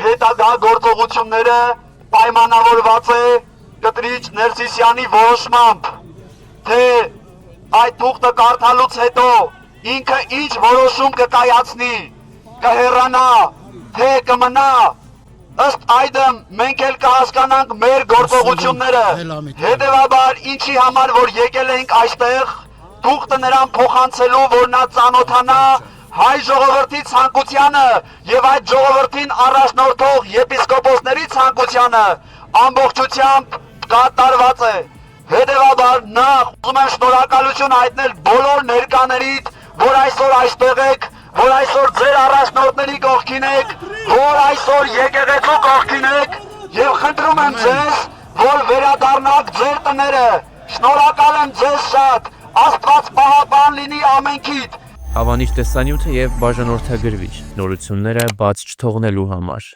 հետագա գործողությունները պայմանավորված է կտրիչ Ներսիսյանի որոշմամբ, թե այդ թուղթը կարդալուց հետո ինքը ինչ որոշում կկայացնի, կհեռանա, թե կմնա, ըստ այդմ մենք էլ կհասկանանք մեր գործողությունները, հետևաբար ինչի համար որ եկել ենք այստեղ, թուղթը նրան փոխանցելու, որ նա ծանոթանա հայ ժողովրդի ցանկությանը եւ այդ ժողովրդին առաջնորդող եպիսկոպոսների ցանկությանը ամբողջությամբ կատարված է։ Հետևաբար նախ ուզում եմ շնորհակալություն հայտնել բոլոր ներկաներիդ, որ այսօր այստեղ եք, որ այսօր ձեր առաջնորդների կողքին եք, որ այսօր եկեղեցու կողքին եք եւ խնդրում եմ ձեզ, որ վերադառնաք ձեր տները։ Շնորհակալ եմ ձեզ շատ, Աստված պահապան լինի ամենքիդ։ Հավանիչ տեսանյութը եւ բաժանորդագրվիչ նորությունները բաց չթողնելու համար։